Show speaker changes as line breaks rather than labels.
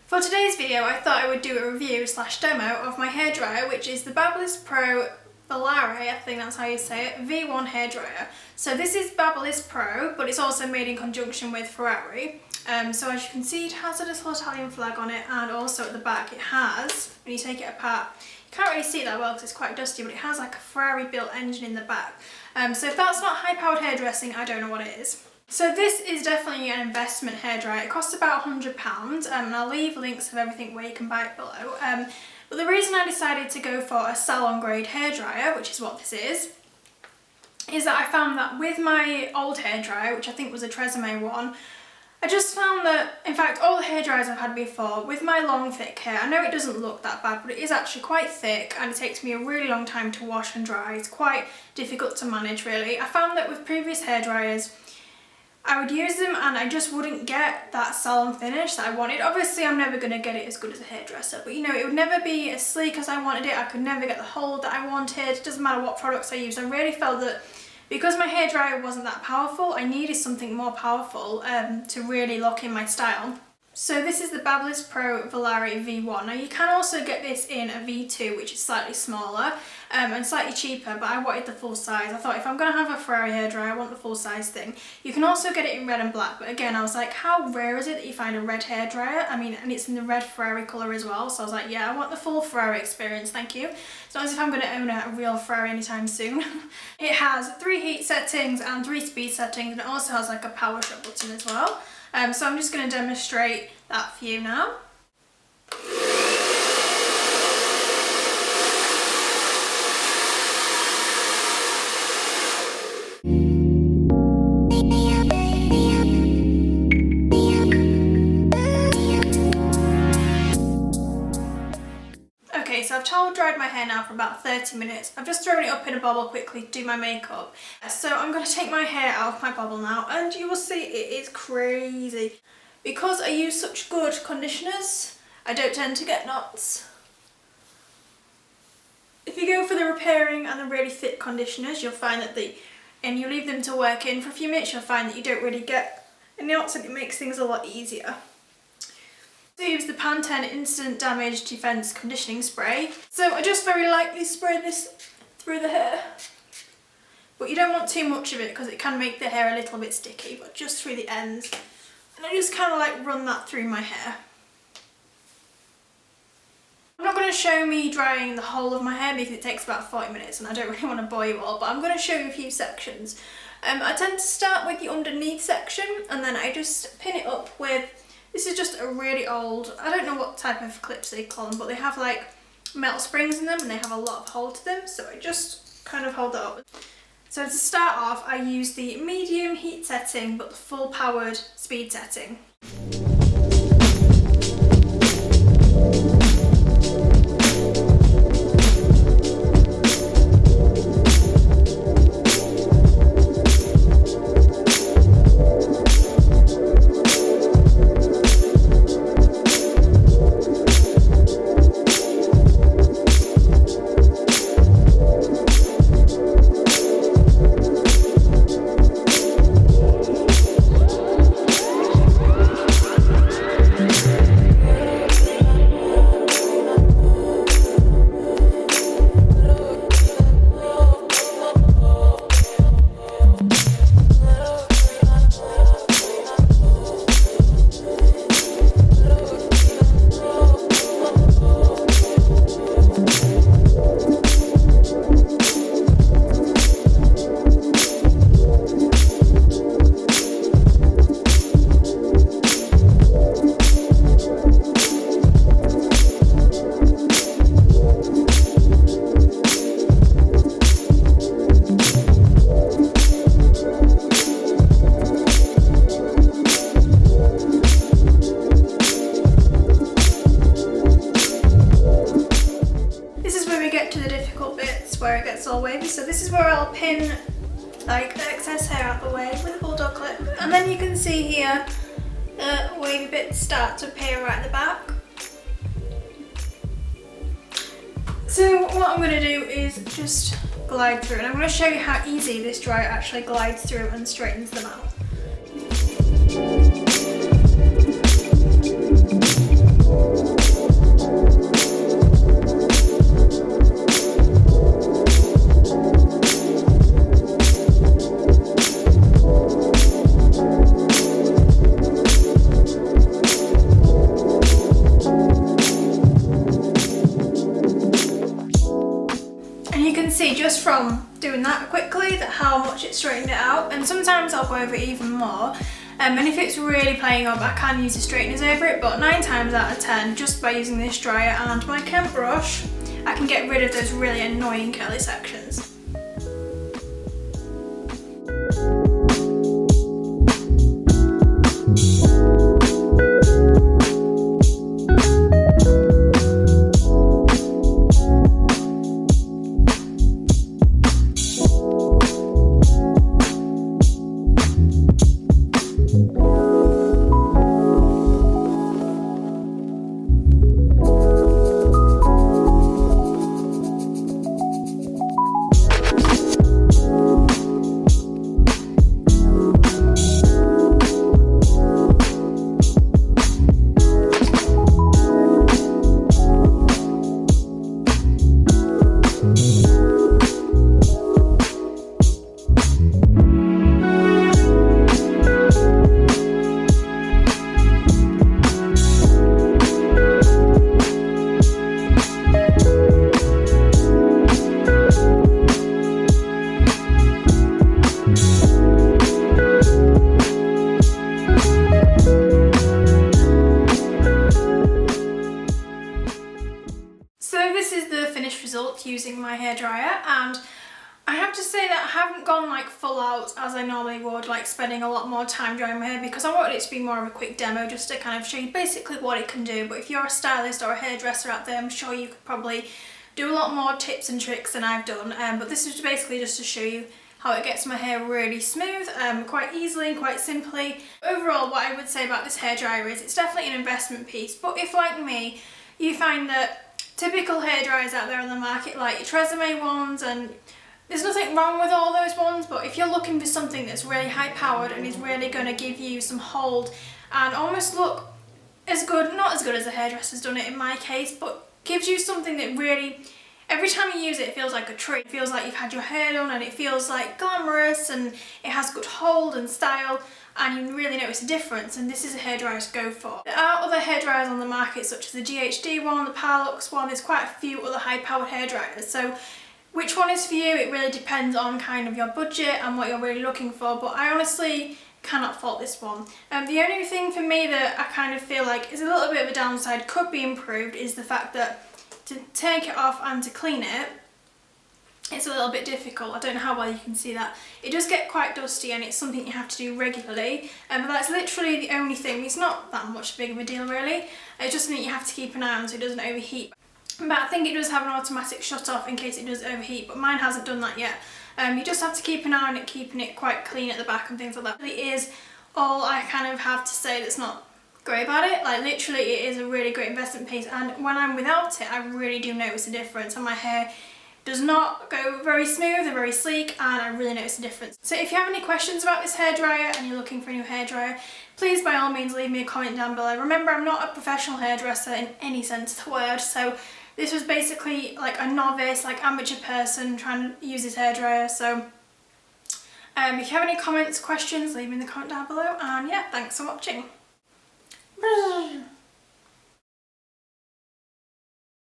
For today's video, I thought I would do a review / demo of my hairdryer, which is the Babyliss Pro Volare, I think that's how you say it, V1 hairdryer. So this is Babyliss Pro, but it's also made in conjunction with Ferrari. So as you can see, it has a little Italian flag on it, and also at the back it has, when you take it apart, you can't really see it that well because it's quite dusty, but it has like a Ferrari built engine in the back. So if that's not high-powered hairdressing, I don't know what it is. So this is definitely an investment hairdryer. It costs about £100, and I'll leave links of everything where you can buy it below. But the reason I decided to go for a salon grade hairdryer, which is what this is that I found that with my old hairdryer, which I think was a Tresemme one, I just found that, in fact, all the hairdryers I've had before, with my long thick hair, I know it doesn't look that bad, but it is actually quite thick and it takes me a really long time to wash and dry. It's quite difficult to manage, really. I found that with previous hairdryers, I would use them and I just wouldn't get that salon finish that I wanted. Obviously, I'm never going to get it as good as a hairdresser, but you know, it would never be as sleek as I wanted it. I could never get the hold that I wanted. It doesn't matter what products I use. I really felt that because my hairdryer wasn't that powerful, I needed something more powerful to really lock in my style. So this is the Babyliss Pro Volare V1. Now you can also get this in a V2, which is slightly smaller and slightly cheaper, but I wanted the full size. I thought if I'm going to have a Ferrari hairdryer, I want the full size thing. You can also get it in red and black, but again, I was like, how rare is it that you find a red hairdryer? I mean, and it's in the red Ferrari colour as well, so I was like, yeah, I want the full Ferrari experience, thank you. It's not as if I'm going to own a real Ferrari anytime soon. It has 3 heat settings and 3 speed settings, and it also has like a power shut button as well. So I'm just going to demonstrate that for you now. Okay, so I've towel dried my hair now for about 30 minutes. I've just thrown it up in a bobble quickly to do my makeup. So I'm going to take my hair out of my bobble now, and you will see it is crazy. Because I use such good conditioners, I don't tend to get knots. If you go for the repairing and the really thick conditioners, you'll find that and you leave them to work in for a few minutes, you'll find that you don't really get any knots, and it makes things a lot easier. I use the Pantene Instant Damage Defense Conditioning Spray. So I just very lightly spray this through the hair. But you don't want too much of it because it can make the hair a little bit sticky, but just through the ends. And I just kind of like run that through my hair. I'm not going to show me drying the whole of my hair because it takes about 40 minutes and I don't really want to bore you all, but I'm going to show you a few sections. I tend to start with the underneath section and then I just pin it up with, this is just a really old, I don't know what type of clips they call them, but they have like metal springs in them and they have a lot of hold to them, so I just kind of hold that up. So to start off, I use the medium heat setting, but the full powered speed setting. Where it gets all wavy, so this is where I'll pin like the excess hair out the way with a bulldog clip, and then you can see here the wavy bits start to appear right at the back. So what I'm going to do is just glide through, and I'm going to show you how easy this dryer actually glides through and straightens them out. watch it straighten it out, and sometimes I'll go over it even more. And if it's really playing up, I can use the straighteners over it, but 9 times out of 10, just by using this dryer and my Kemp brush, I can get rid of those really annoying curly sections. Using my hairdryer, and I have to say that I haven't gone like full out as I normally would, like spending a lot more time drying my hair, because I wanted it to be more of a quick demo just to kind of show you basically what it can do. But if you're a stylist or a hairdresser out there, I'm sure you could probably do a lot more tips and tricks than I've done, but this is basically just to show you how it gets my hair really smooth, quite easily and quite simply. Overall, what I would say about this hairdryer is it's definitely an investment piece, but if like me, you find that typical hairdryers out there on the market, like your Tresemme ones, and there's nothing wrong with all those ones, but if you're looking for something that's really high powered and is really going to give you some hold and almost look as good, not as good as a hairdresser's done it in my case, but gives you something that really, every time you use it, it feels like a treat. It feels like you've had your hair done, and it feels like glamorous, and it has good hold and style, and you really notice a difference, and this is a hairdryer to go for. There are other hairdryers on the market, such as the GHD one, the Parlux one. There's quite a few other high powered hairdryers, so which one is for you? It really depends on kind of your budget and what you're really looking for, but I honestly cannot fault this one. The only thing for me that I kind of feel like is a little bit of a downside, could be improved, is the fact that to take it off and to clean it, it's a little bit difficult. I don't know how well you can see that. It does get quite dusty, and it's something you have to do regularly, but that's literally the only thing. It's not that much big of a deal really. It's just something you have to keep an eye on so it doesn't overheat. But I think it does have an automatic shut off in case it does overheat, but mine hasn't done that yet. You just have to keep an eye on it, keeping it quite clean at the back and things like that. It really is all I kind of have to say that's not great about it. Like literally it is a really great investment piece, and when I'm without it I really do notice a difference, and my hair does not go very smooth and very sleek, and I really notice a difference. So if you have any questions about this hairdryer and you're looking for a new hairdryer, please by all means leave me a comment down below. Remember, I'm not a professional hairdresser in any sense of the word, so this was basically like a novice, like amateur person trying to use this hairdryer. So if you have any comments, questions, leave me in the comment down below, and yeah, thanks for watching.